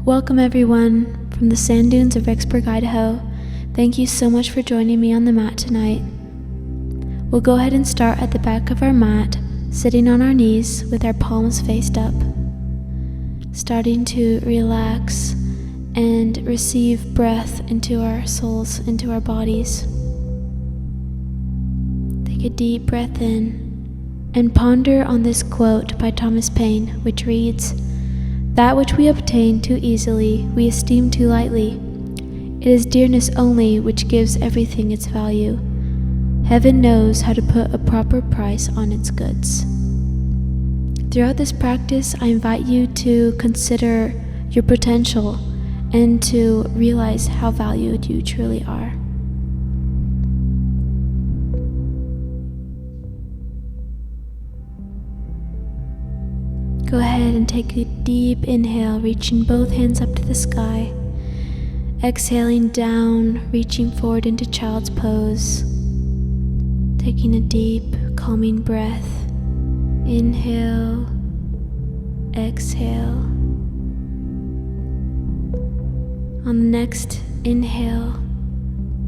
Welcome everyone from the sand dunes of Rexburg, Idaho. Thank you so much for joining me on the mat tonight. We'll go ahead and start at the back of our mat, sitting on our knees with our palms faced up. Starting to relax and receive breath into our souls, into our bodies. Take a deep breath in and ponder on this quote by Thomas Paine, which reads, "That which we obtain too easily, we esteem too lightly. It is dearness only which gives everything its value. Heaven knows how to put a proper price on its goods." Throughout this practice, I invite you to consider your potential and to realize how valued you truly are. Go ahead and take a deep inhale, reaching both hands up to the sky. Exhaling down, reaching forward into child's pose. Taking a deep, calming breath. Inhale, exhale. On the next inhale,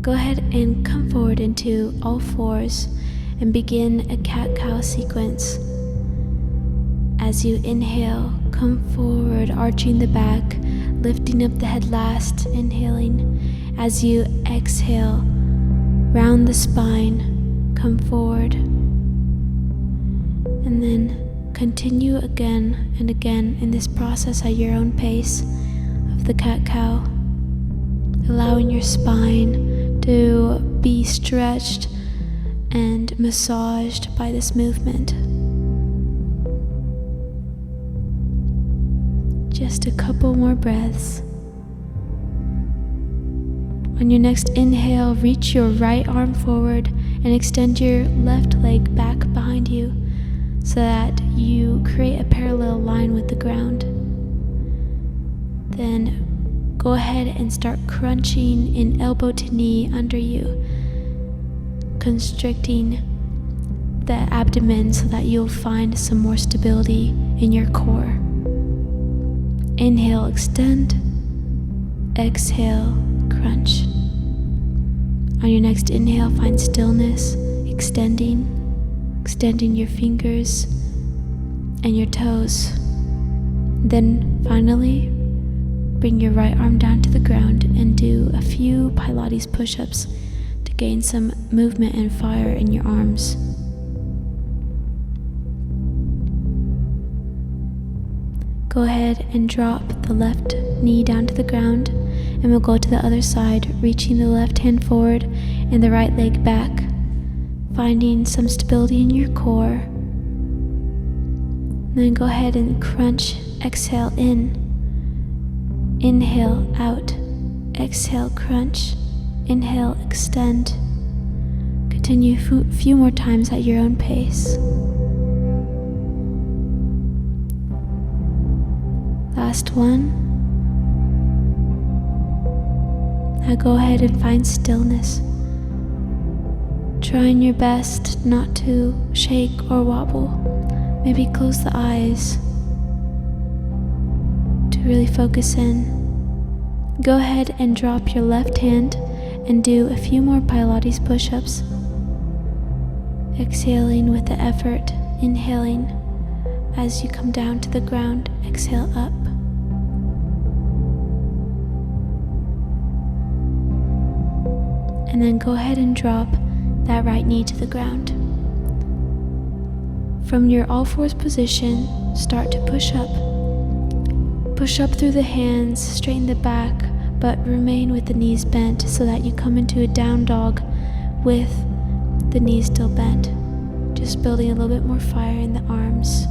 go ahead and come forward into all fours and begin a cat-cow sequence. As you inhale, come forward, arching the back, lifting up the head last, inhaling. As you exhale, round the spine, come forward. And then continue again and again in this process at your own pace of the cat-cow, allowing your spine to be stretched and massaged by this movement. Just a couple more breaths. On your next inhale, reach your right arm forward and extend your left leg back behind you so that you create a parallel line with the ground. Then go ahead and start crunching in elbow to knee under you, constricting the abdomen so that you'll find some more stability in your core. Inhale, extend. Exhale, crunch. On your next inhale, find stillness, extending your fingers and your toes. Then finally, bring your right arm down to the ground and do a few Pilates push-ups to gain some movement and fire in your arms. Go ahead and drop the left knee down to the ground, and we'll go to the other side, reaching the left hand forward and the right leg back, finding some stability in your core. Then go ahead and crunch, exhale in, inhale out, exhale crunch, inhale extend. Continue a few more times at your own pace. Last one. Now go ahead and find stillness. Trying your best not to shake or wobble. Maybe close the eyes to really focus in. Go ahead and drop your left hand and do a few more Pilates push-ups. Exhaling with the effort, inhaling. As you come down to the ground, exhale up. And then go ahead and drop that right knee to the ground. From your all fours position, start to push up. Push up through the hands, straighten the back, but remain with the knees bent so that you come into a down dog with the knees still bent. Just building a little bit more fire in the arms.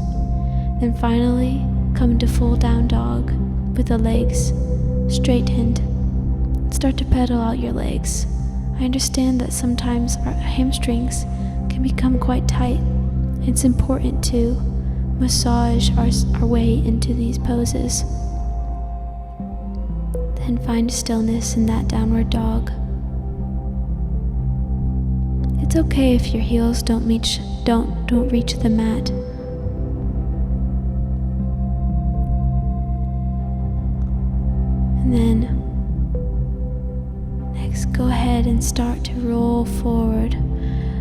Then finally, come into full down dog with the legs straightened. Start to pedal out your legs. I understand that sometimes our hamstrings can become quite tight. It's important to massage our way into these poses. Then find stillness in that downward dog. It's okay if your heels don't reach the mat. and start to roll forward.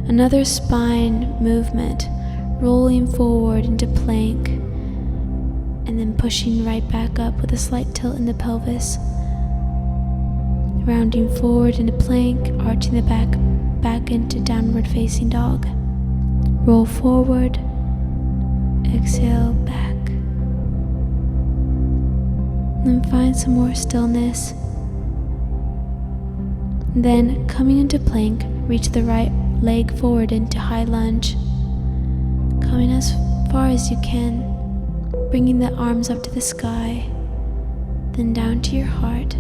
Another spine movement, rolling forward into plank, and then pushing right back up with a slight tilt in the pelvis. Rounding forward into plank, arching the back into downward facing dog. Roll forward, exhale back. Then find some more stillness. Then, coming into plank, reach the right leg forward into high lunge. Coming as far as you can, bringing the arms up to the sky, then down to your heart.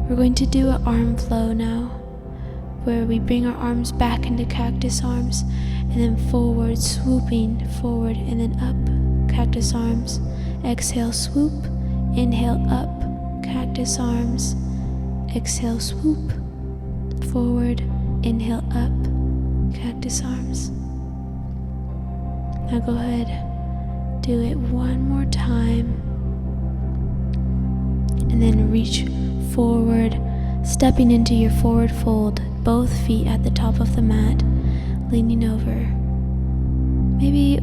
We're going to do an arm flow now, where we bring our arms back into cactus arms, and then forward, swooping forward, and then up, cactus arms. Exhale, swoop, inhale, up, cactus arms. Exhale, swoop, forward, inhale, up, cactus arms. Now go ahead, do it one more time, and then reach forward, stepping into your forward fold, both feet at the top of the mat, leaning over. Maybe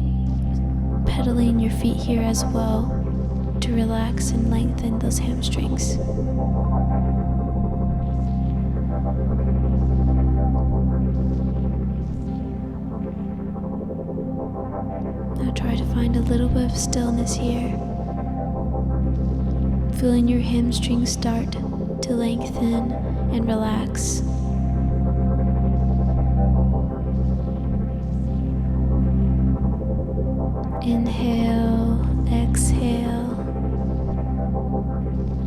pedaling your feet here as well to relax and lengthen those hamstrings. Now try to find a little bit of stillness here, feeling your hamstrings start to lengthen and relax. Inhale, exhale,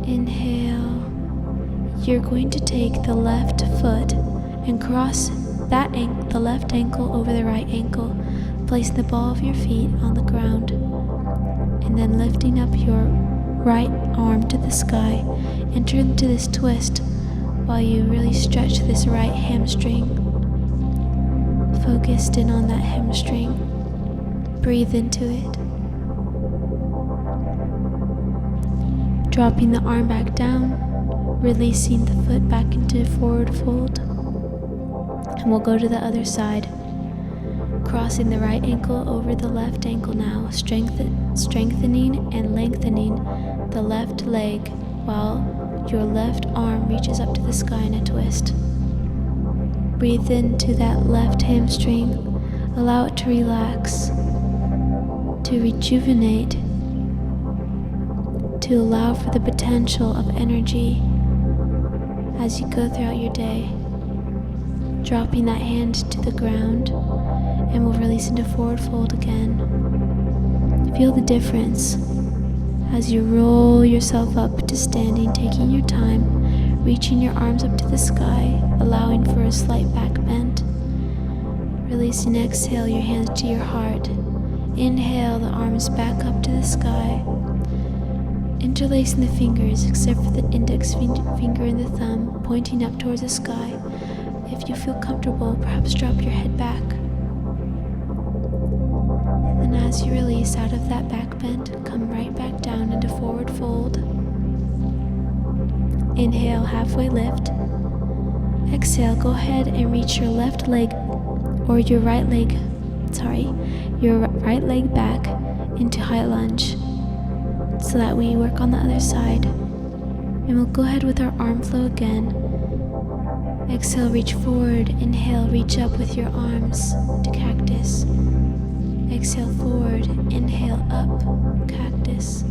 inhale. You're going to take the left foot and cross the left ankle over the right ankle, placing the ball of your feet on the ground, and then lifting up your right arm to the sky. Enter into this twist while you really stretch this right hamstring. Focused in on that hamstring. Breathe into it. Dropping the arm back down, releasing the foot back into forward fold. And we'll go to the other side. Crossing the right ankle over the left ankle now, strengthening and lengthening the left leg while your left arm reaches up to the sky in a twist. Breathe into that left hamstring. Allow it to relax, to rejuvenate, to allow for the potential of energy as you go throughout your day. Dropping that hand to the ground, and we'll release into forward fold again. Feel the difference as you roll yourself up to standing, taking your time, reaching your arms up to the sky, allowing for a slight back bend. Releasing, exhale your hands to your heart. Inhale the arms back up to the sky. Interlacing the fingers except for the index finger and the thumb, pointing up towards the sky. If you feel comfortable, perhaps drop your head back. And as you release out of that back bend, come right back down into forward fold. Inhale, halfway lift. Exhale, go ahead and reach your left leg or your right leg back into high lunge so that we work on the other side. And we'll go ahead with our arm flow again. Exhale, reach forward. Inhale, reach up with your arms to cactus. Exhale, forward. Inhale, up, cactus.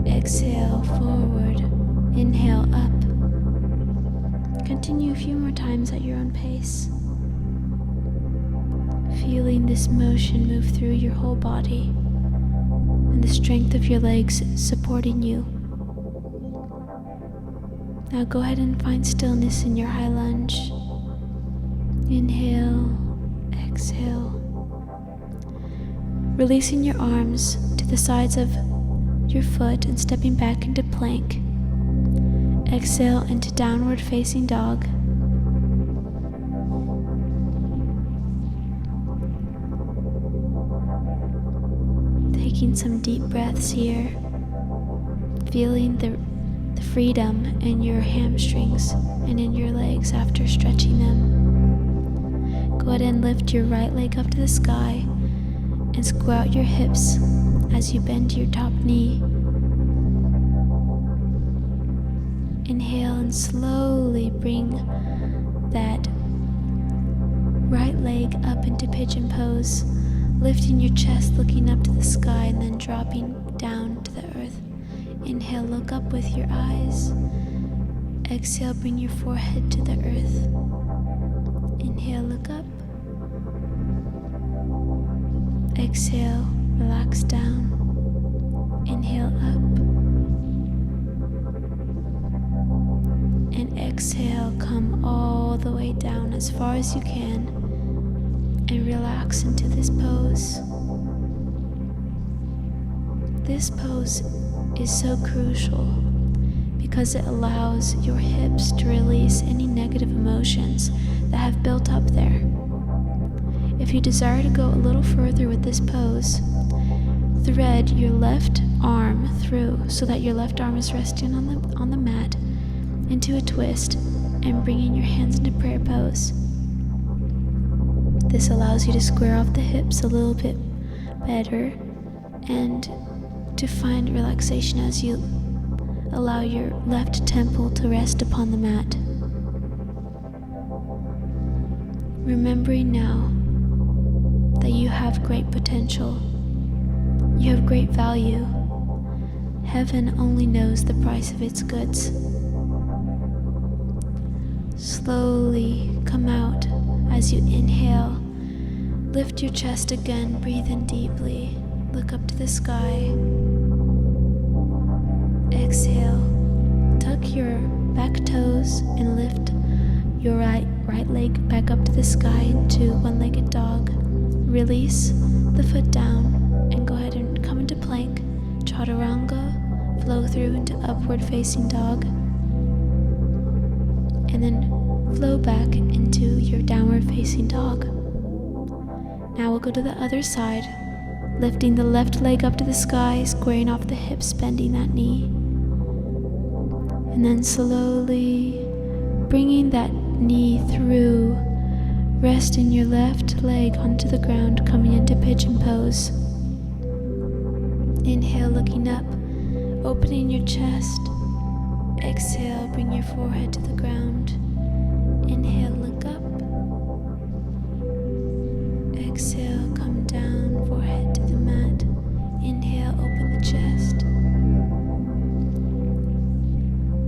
Exhale, forward. Inhale, up. Continue a few more times at your own pace. Feeling this motion move through your whole body and the strength of your legs supporting you. Now go ahead and find stillness in your high lunge. Inhale, exhale. Releasing your arms to the sides of your foot and stepping back into plank. Exhale into downward facing dog. Taking some deep breaths here, feeling the freedom in your hamstrings and in your legs after stretching them. Go ahead and lift your right leg up to the sky and square out your hips as you bend your top knee. Inhale and slowly bring that right leg up into pigeon pose, lifting your chest, looking up to the sky, and then dropping down to the earth. Inhale, look up with your eyes. Exhale, bring your forehead to the earth. Inhale, look up. Exhale, relax down. Inhale, up. And exhale, come all the way down as far as you can and relax into this pose. This pose is so crucial because it allows your hips to release any negative emotions that have built up there. If you desire to go a little further with this pose, thread your left arm through so that your left arm is resting on the mat into a twist and bringing your hands into prayer pose. This allows you to square off the hips a little bit better and to find relaxation as you allow your left temple to rest upon the mat. Remembering now that you have great potential, you have great value. Heaven only knows the price of its goods. Slowly come out as you inhale. Lift your chest again, breathe in deeply. Look up to the sky. Exhale. Tuck your back toes and lift your right leg back up to the sky into one-legged dog. Release the foot down and go ahead and come into plank. Chaturanga, flow through into upward facing dog. And then flow back into your downward facing dog. Now we'll go to the other side, lifting the left leg up to the sky, squaring off the hips, bending that knee. And then slowly bringing that knee through, resting your left leg onto the ground, coming into pigeon pose. Inhale, looking up, opening your chest. Exhale, bring your forehead to the ground. Inhale, look up. Exhale, come down, forehead to the mat. Inhale, open the chest.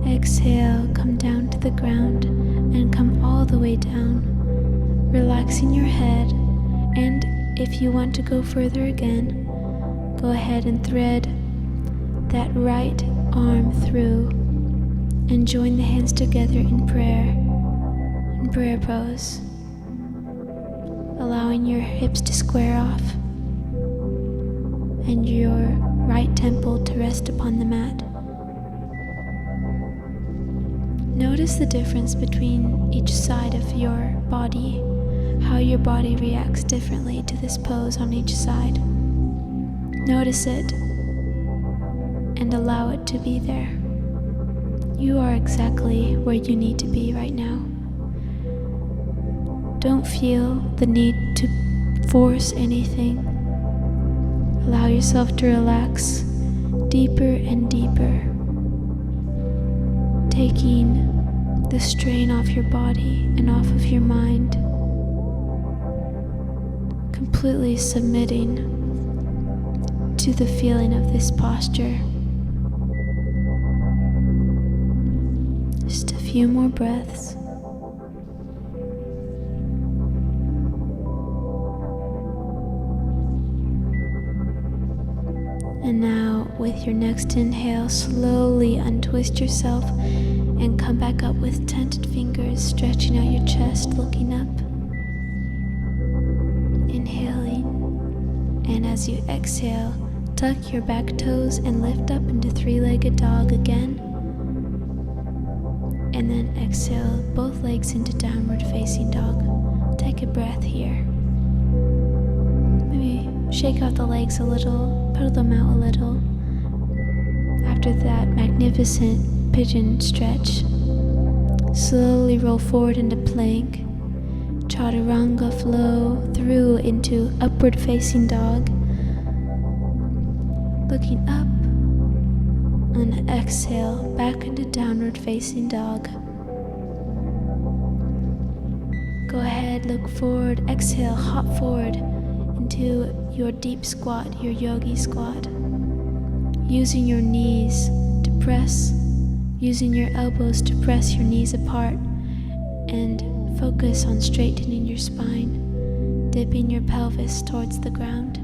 Exhale, come down to the ground and come all the way down, relaxing your head. And if you want to go further again, go ahead and thread that right arm through and join the hands together in prayer pose, allowing your hips to square off and your right temple to rest upon the mat. Notice the difference between each side of your body, how your body reacts differently to this pose on each side. Notice it and allow it to be there. You are exactly where you need to be right now. Don't feel the need to force anything. Allow yourself to relax deeper and deeper, taking the strain off your body and off of your mind, completely submitting to the feeling of this posture. Just a few more breaths. And now, with your next inhale, slowly untwist yourself and come back up with tented fingers, stretching out your chest, looking up. Inhaling, and as you exhale, tuck your back toes and lift up into three-legged dog again. And then exhale both legs into downward facing dog. Take a breath here. Maybe shake out the legs a little, pedal them out a little. After that magnificent pigeon stretch. Slowly roll forward into plank. Chaturanga flow through into upward facing dog. Looking up. And exhale back into downward facing dog. Go ahead, look forward, exhale, hop forward into your deep squat, your yogi squat. Using your knees to press, using your elbows to press your knees apart and focus on straightening your spine, dipping your pelvis towards the ground.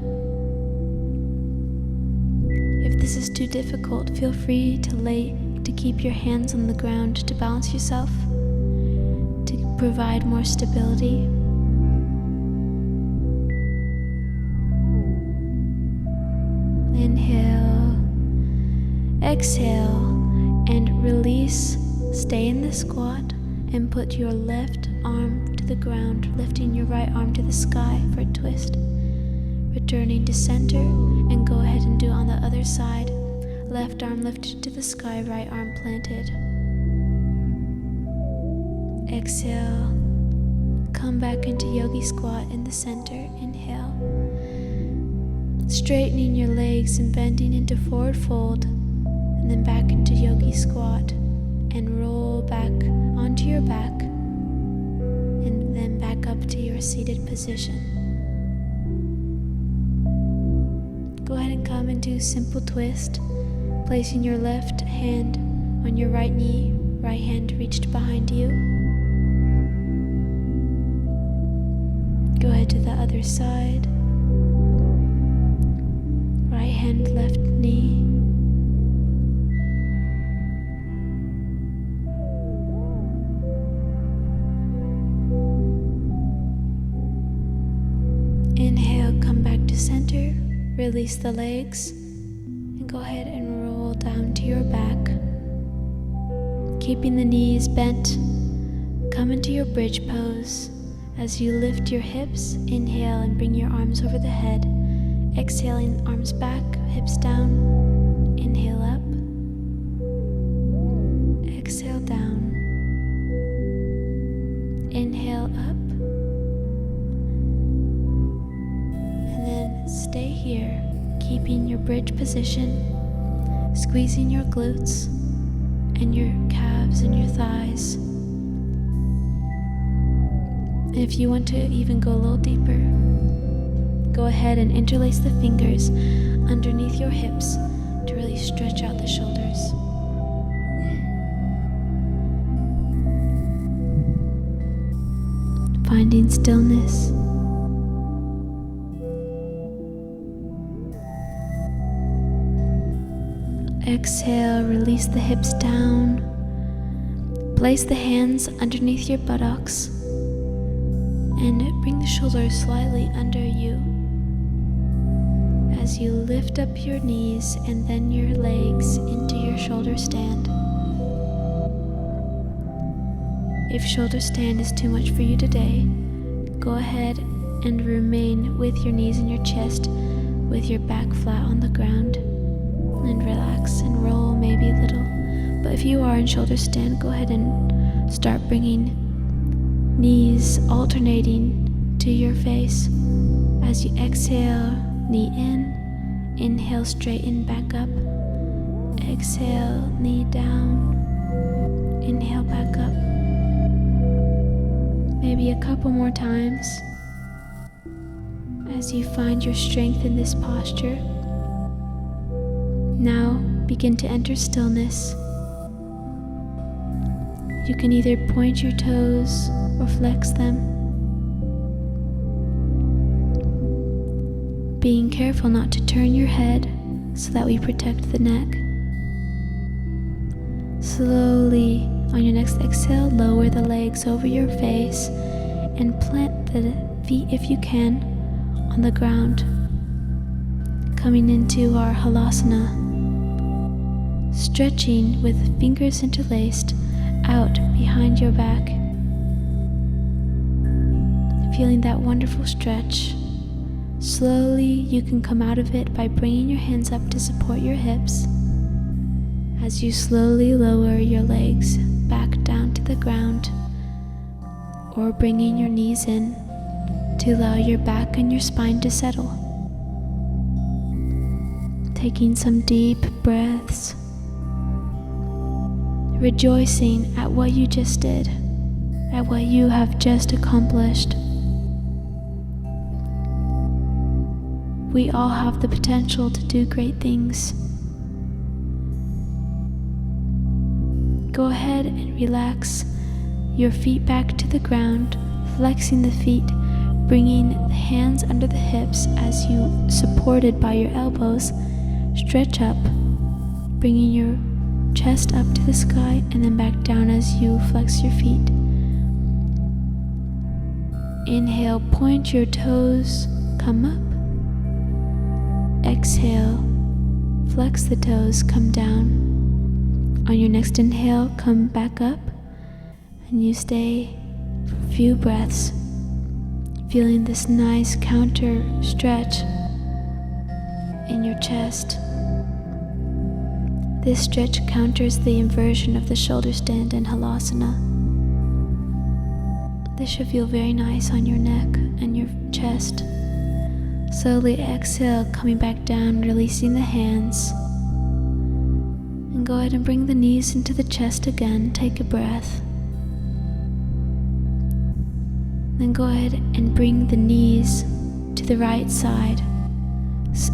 If this is too difficult, feel free to keep your hands on the ground to balance yourself, to provide more stability. Inhale, exhale, and release. Stay in the squat and put your left arm to the ground, lifting your right arm to the sky for a twist. Returning to center, and go ahead and do on the other side. Left arm lifted to the sky, right arm planted. Exhale. Come back into yogi squat in the center. Inhale. Straightening your legs and bending into forward fold, and then back into yogi squat, and roll back onto your back, and then back up to your seated position. Go ahead and come into simple twist, placing your left hand on your right knee, right hand reached behind you. Go ahead to the other side. Right hand, left knee. Inhale, come back to center. Release the legs and go ahead and roll down to your back. Keeping the knees bent, come into your bridge pose. As you lift your hips, inhale and bring your arms over the head. Exhaling, arms back, hips down. Inhale up. Exhale down. Inhale up. Stay here, keeping your bridge position, squeezing your glutes and your calves and your thighs. And if you want to even go a little deeper, go ahead and interlace the fingers underneath your hips to really stretch out the shoulders. Finding stillness. Exhale, release the hips down. Place the hands underneath your buttocks and bring the shoulders slightly under you as you lift up your knees and then your legs into your shoulder stand. If shoulder stand is too much for you today, go ahead and remain with your knees in your chest with your back flat on the ground. And relax and roll maybe a little. But if you are in shoulder stand, go ahead and start bringing knees alternating to your face. As you exhale, knee in. Inhale, straighten back up. Exhale, knee down. Inhale, back up. Maybe a couple more times as you find your strength in this posture. Now begin to enter stillness. You can either point your toes or flex them. Being careful not to turn your head so that we protect the neck. Slowly, on your next exhale, lower the legs over your face and plant the feet, if you can, on the ground. Coming into our halasana. Stretching with fingers interlaced out behind your back. Feeling that wonderful stretch. Slowly you can come out of it by bringing your hands up to support your hips as you slowly lower your legs back down to the ground, or bringing your knees in to allow your back and your spine to settle. Taking some deep breaths, rejoicing at what you just did, at what you have just accomplished. We all have the potential to do great things. Go ahead and relax your feet back to the ground, flexing the feet, bringing the hands under the hips as you, supported by your elbows, stretch up, bringing your chest up to the sky and then back down as you flex your feet. Inhale, point your toes, come up. Exhale, flex the toes, come down. On your next inhale, come back up, and you stay for a few breaths, feeling this nice counter stretch in your chest. This stretch counters the inversion of the shoulder stand in Halasana. This should feel very nice on your neck and your chest. Slowly exhale, coming back down, releasing the hands. And go ahead and bring the knees into the chest again. Take a breath. Then go ahead and bring the knees to the right side,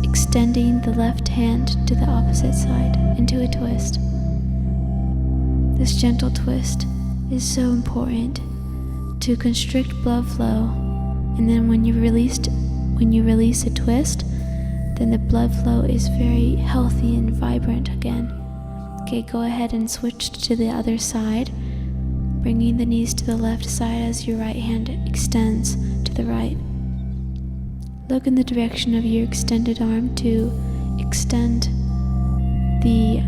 extending the left hand to the opposite side into a twist. This gentle twist is so important to constrict blood flow, and then when you release a twist, then the blood flow is very healthy and vibrant again. Okay, go ahead and switch to the other side, bringing the knees to the left side as your right hand extends to the right. Look in the direction of your extended arm to extend the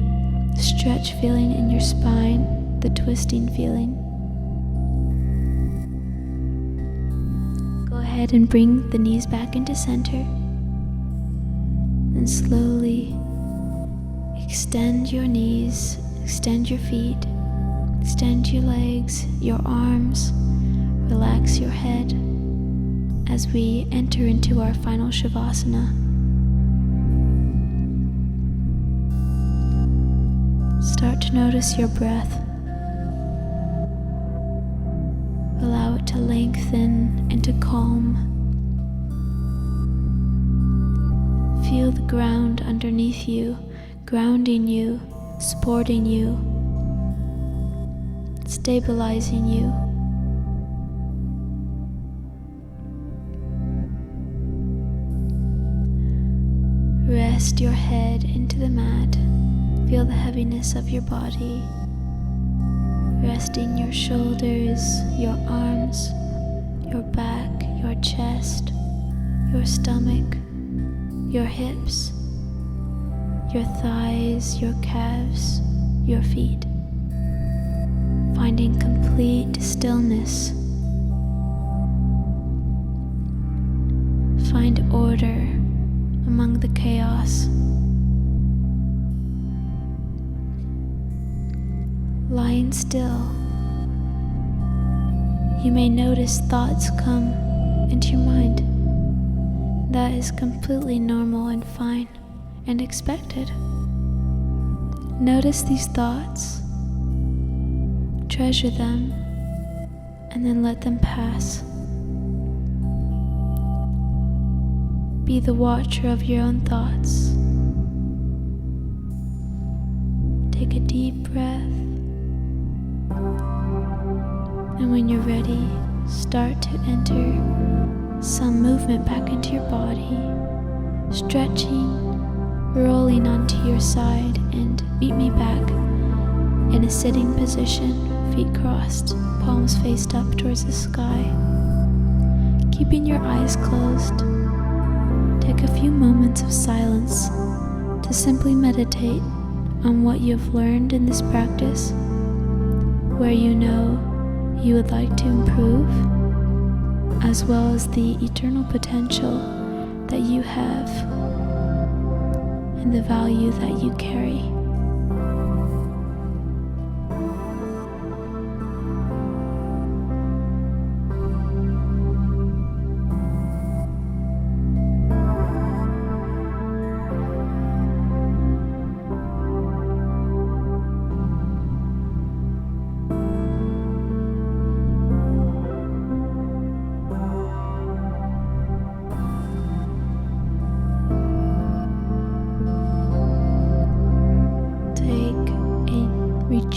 stretch feeling in your spine, the twisting feeling. Go ahead and bring the knees back into center, and slowly extend your knees, extend your feet, extend your legs, your arms, relax your head as we enter into our final Shavasana. Start to notice your breath. Allow it to lengthen and to calm. Feel the ground underneath you, grounding you, supporting you, stabilizing you. Rest your head into the mat. Feel the heaviness of your body. Resting your shoulders, your arms, your back, your chest, your stomach, your hips, your thighs, your calves, your feet. Finding complete stillness. Find order among the chaos. Lying still, you may notice thoughts come into your mind. That is completely normal and fine and expected. Notice these thoughts, treasure them, and then let them pass. Be the watcher of your own thoughts. Take a deep breath. And when you're ready, start to enter some movement back into your body, stretching, rolling onto your side, and meet me back in a sitting position, feet crossed, palms faced up towards the sky. Keeping your eyes closed, take a few moments of silence to simply meditate on what you have learned in this practice, where you know you would like to improve, as well as the eternal potential that you have and the value that you carry.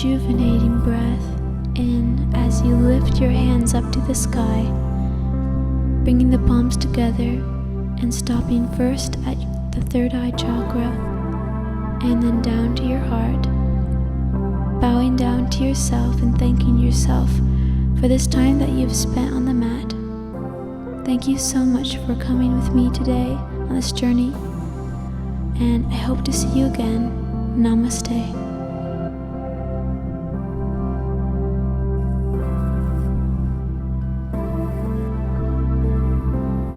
rejuvenating breath in as you lift your hands up to the sky, bringing the palms together and stopping first at the third eye chakra and then down to your heart, bowing down to yourself and thanking yourself for this time that you've spent on the mat. Thank you so much for coming with me today on this journey, and I hope to see you again. Namaste.